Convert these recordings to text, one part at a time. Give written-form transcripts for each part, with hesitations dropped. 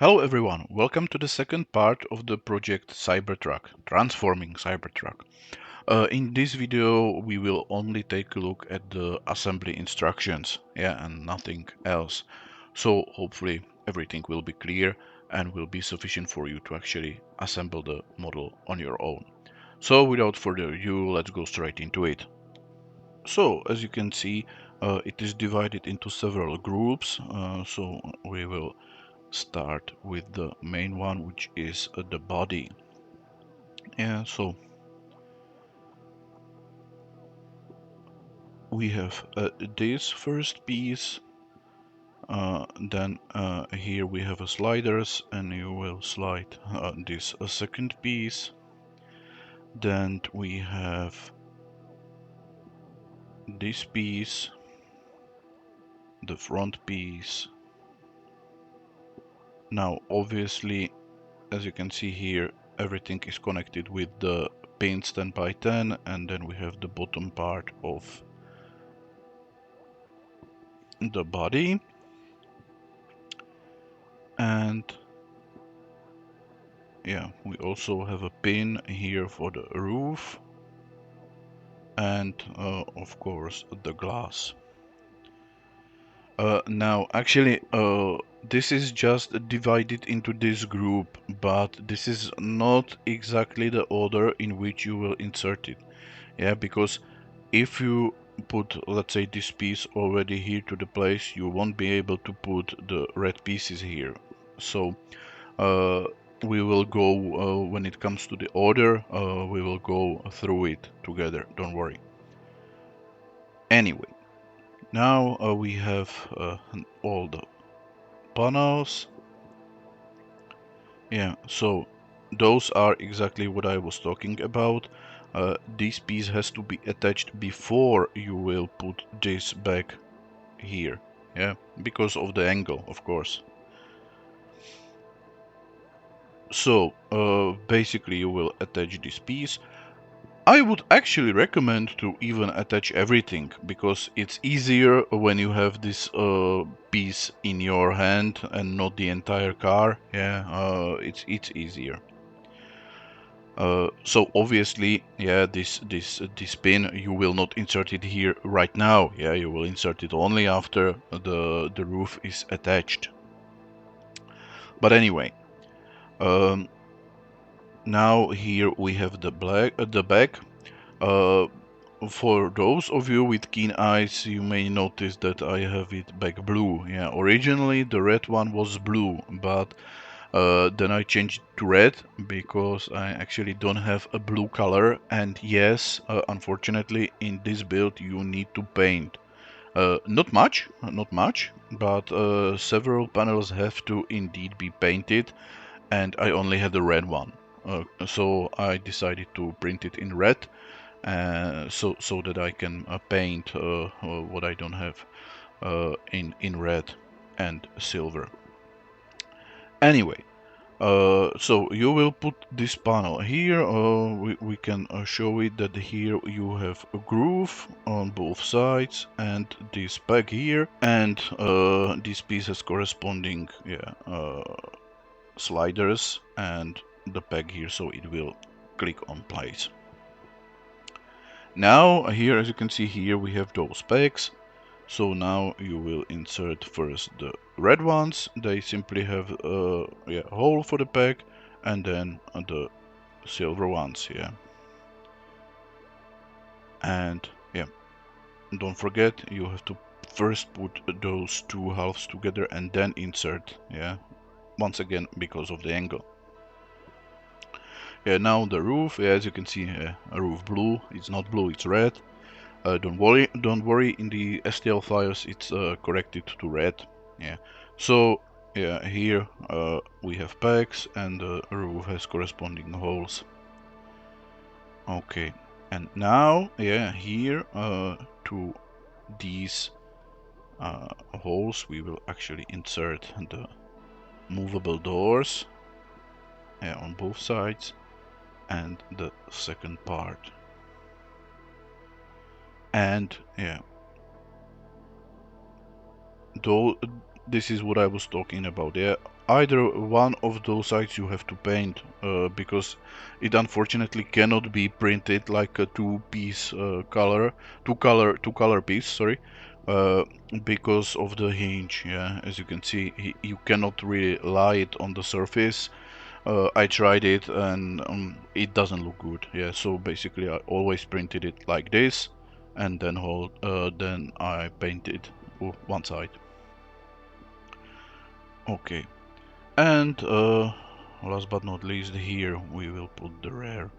Hello everyone, welcome to the second part of the project Cybertruck, transforming Cybertruck. In this video we will only take a look at the assembly instructions, and nothing else. So hopefully everything will be clear and will be sufficient for you to actually assemble the model on your own. So without further ado, let's go straight into it. So as you can see, it is divided into several groups, so we will start with the main one, which is the body. So we have this first piece, then here we have a sliders, and you will slide this second piece. Then we have this piece, the front piece. Now obviously, as you can see here, everything is connected with the pins 10 by 10, and then we have the bottom part of the body. And we also have a pin here for the roof, and of course the glass. Now actually this is just divided into this group, but this is not exactly the order in which you will insert it. Because if you put, let's say, this piece already here to the place, you won't be able to put the red pieces here. So we will go, when it comes to the order, we will go through it together, don't worry. Anyway, now we have all the panels. So those are exactly what I was talking about. This piece has to be attached before you will put this back here, because of the angle, of course. So basically you will attach this piece. I would actually recommend to even attach everything, because it's easier when you have this piece in your hand and not the entire car. It's easier. So obviously, this pin you will not insert it here right now. You will insert it only after the roof is attached. But anyway, now here we have the back. For those of you with keen eyes, you may notice that I have it back blue. Originally the red one was blue, but then I changed to red because I actually don't have a blue color. And yes, unfortunately in this build you need to paint. Not much, but several panels have to indeed be painted, and I only had the red one. So I decided to print it in red, so that I can paint what I don't have in red and silver. Anyway, so you will put this panel here. We can show it that here you have a groove on both sides, and this peg here, and this piece has corresponding sliders and the peg here, so it will click on place. Now here, as you can see here, we have those pegs. So now you will insert first the red ones. They simply have a hole for the peg, and then the silver ones. And don't forget, you have to first put those two halves together and then insert. Once again, because of the angle. Now the roof, as you can see, a roof blue. It's not blue, it's red. Don't worry. In the STL files, it's corrected to red. So here we have pegs, and the roof has corresponding holes. Okay, and now here to these holes we will actually insert the movable doors on both sides, and the second part. And though this is what I was talking about. either one of those sides you have to paint, because it unfortunately cannot be printed like a two color piece, sorry, uh, because of the hinge. Yeah, as you can see, you cannot really lie it on the surface. I tried it and it doesn't look good. Yeah, so basically I always printed it like this, and then I painted one side. Okay. And last but not least, here we will put the rear.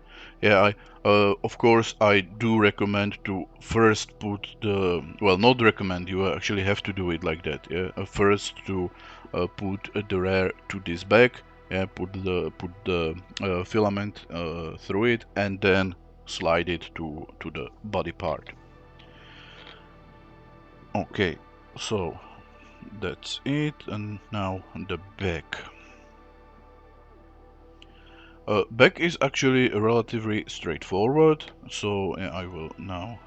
Yeah, of course I do recommend to first put the, well, not recommend, you actually have to do it like that. Yeah, first to put the rear to this back. Yeah, put the filament through it, and then slide it to the body part. Okay, so that's it, and now the back. Back is actually relatively straightforward, so I will now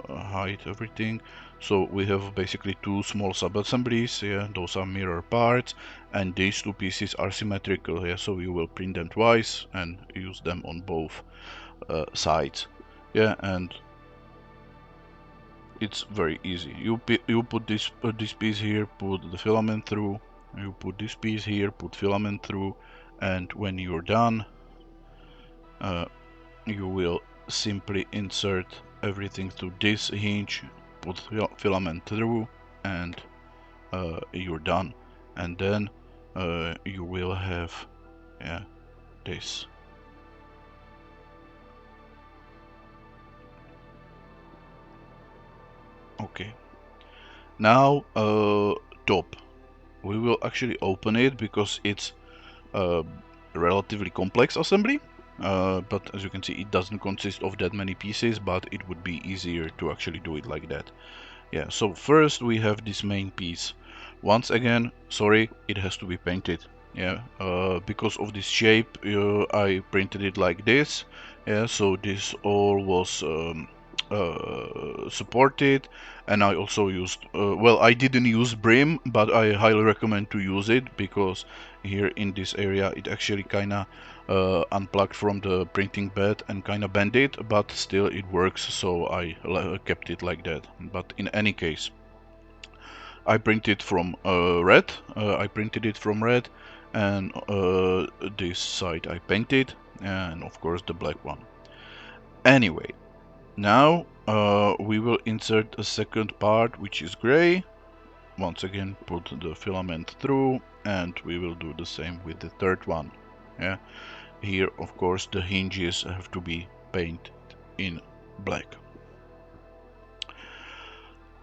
hide everything. So we have basically two small sub-assemblies, yeah, those are mirror parts, and these two pieces are symmetrical, yeah, so we will print them twice and use them on both sides. Yeah, and it's very easy. You put this piece here, put the filament through, you put this piece here, put filament through, and when you're done, uh, you will simply insert everything through this hinge, put filament through, and you're done. And then you will have, yeah, this. Okay. Now top. We will actually open it because it's a relatively complex assembly. But as you can see, it doesn't consist of that many pieces, but it would be easier to actually do it like that. Yeah, so first we have this main piece. Once again, sorry, it has to be painted. Yeah, because of this shape, I printed it like this. Yeah, so this all was supported, and I also used, well, I didn't use brim, but I highly recommend to use it because here in this area it actually kinda unplugged from the printing bed and kinda bent it, but still it works, so I kept it like that. But in any case, I printed from red. I printed it from red, and this side I painted, and of course the black one. Anyway, now we will insert a second part, which is gray. Once again, put the filament through, and we will do the same with the third one. Yeah. Here, of course, the hinges have to be painted in black.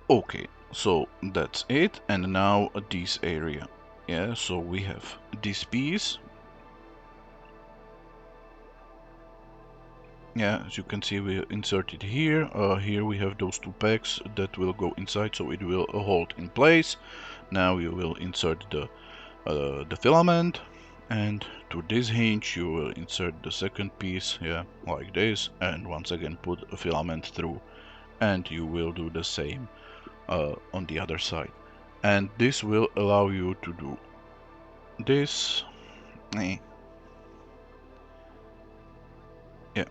Okay, so that's it, and now this area. Yeah, so we have this piece. Yeah, as you can see, we insert it here. Here we have those two pegs that will go inside, so it will hold in place. Now you will insert the filament, and to this hinge you will insert the second piece, yeah, like this, and once again put a filament through, and you will do the same on the other side. And this will allow you to do this. Yeah,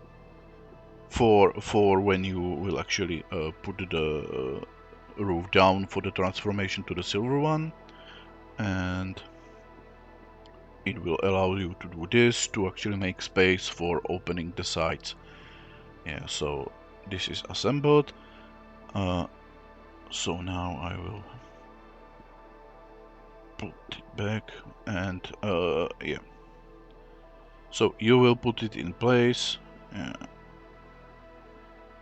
for when you will actually put the roof down for the transformation to the silver one, and it will allow you to do this to actually make space for opening the sides. Yeah, so this is assembled. Uh, so now I will put it back, and yeah. So you will put it in place,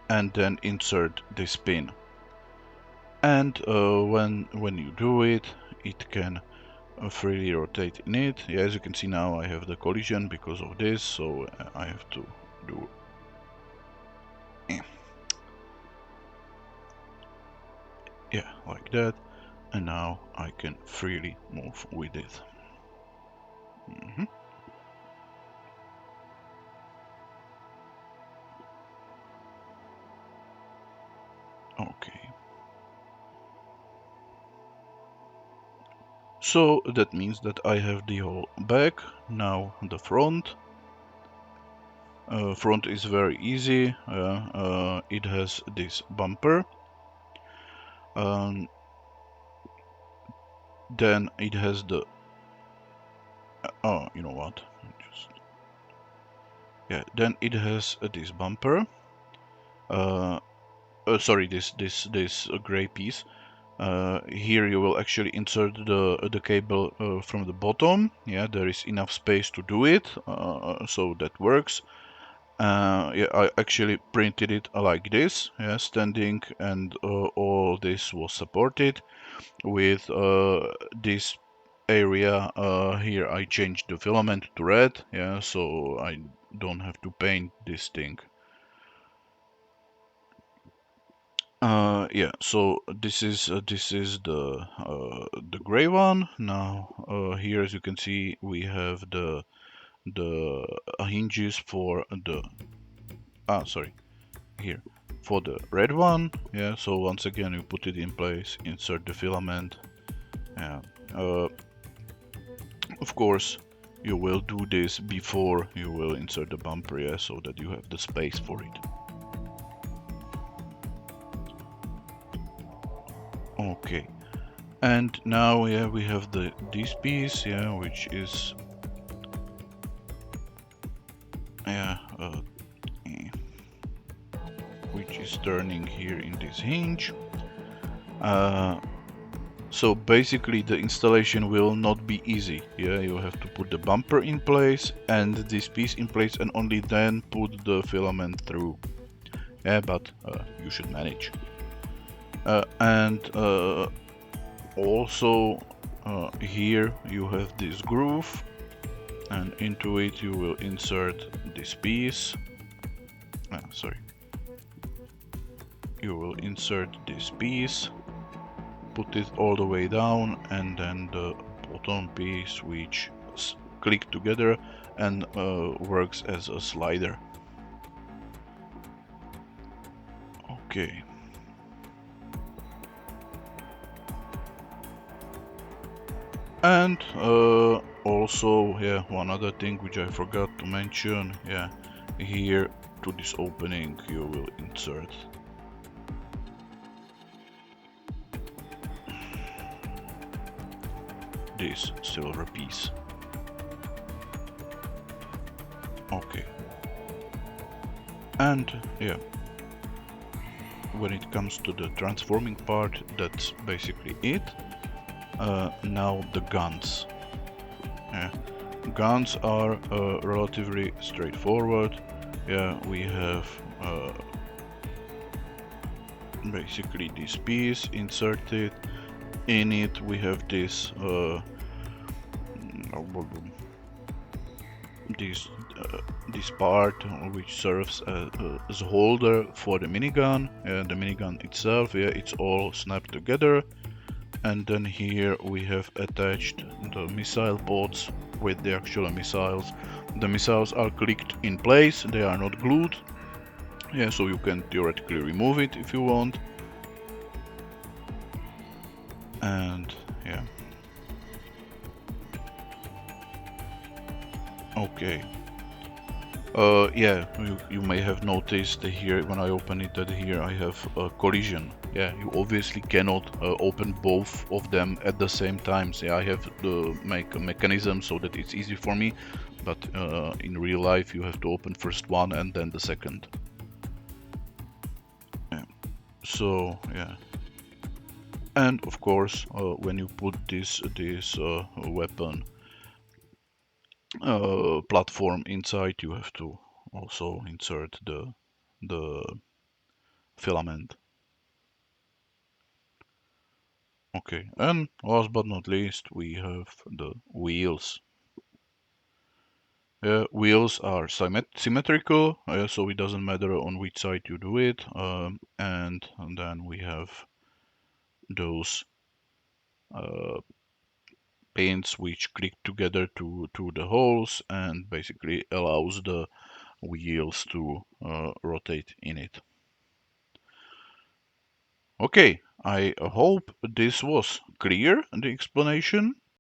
and then insert this pin. And when you do it, it can freely rotate in it. Yeah, as you can see now, I have the collision because of this, so I have to do yeah, like that, and now I can freely move with it. Mhm. Okay. So that means that I have the whole back. Now the front. Front is very easy. It has this bumper. Um, then it has the oh, you know what? Just, yeah. Then it has this bumper. Sorry, this gray piece. Here you will actually insert the cable from the bottom. Yeah, there is enough space to do it, so that works. Yeah, I actually printed it like this, yeah, standing, and all this was supported with this area here. I changed the filament to red, yeah, so I don't have to paint this thing. Yeah, so this is the gray one. Now here, as you can see, we have the hinges for the sorry, here for the red one. Yeah, so once again you put it in place, insert the filament. Yeah, of course you will do this before you will insert the bumper, yeah, so that you have the space for it. Okay. And now, yeah, we have this piece, yeah, which is yeah, which is turning here in this hinge. So basically, the installation will not be easy. Yeah, you have to put the bumper in place and this piece in place, and only then put the filament through. Yeah, but you should manage. And also here you have this groove, and into it you will insert this piece. Sorry. You will insert this piece, put it all the way down, and then the bottom piece, which click together and works as a slider. Okay. And also, yeah, one other thing which I forgot to mention, yeah, here to this opening you will insert this silver piece. Okay. And yeah, when it comes to the transforming part, that's basically it. Now the guns. Yeah. Guns are relatively straightforward. Yeah, we have basically this piece inserted. In it we have this this part which serves as a holder for the minigun, and the minigun itself, yeah, it's all snapped together. And then here we have attached the missile pods with the actual missiles. The missiles are clicked in place, they are not glued. Yeah, so you can theoretically remove it if you want. And yeah. Okay. Yeah, you may have noticed here when I open it that here I have a collision. Yeah, you obviously cannot open both of them at the same time. So yeah, I have to make a mechanism so that it's easy for me, but in real life you have to open first one and then the second. Yeah. So yeah. And of course, when you put this weapon platform inside, you have to also insert the filament. Okay, and last but not least, we have the wheels. Wheels are symmetrical, so it doesn't matter on which side you do it. And then we have those pins which click together to the holes and basically allows the wheels to rotate in it. Okay, I hope this was clear, the explanation.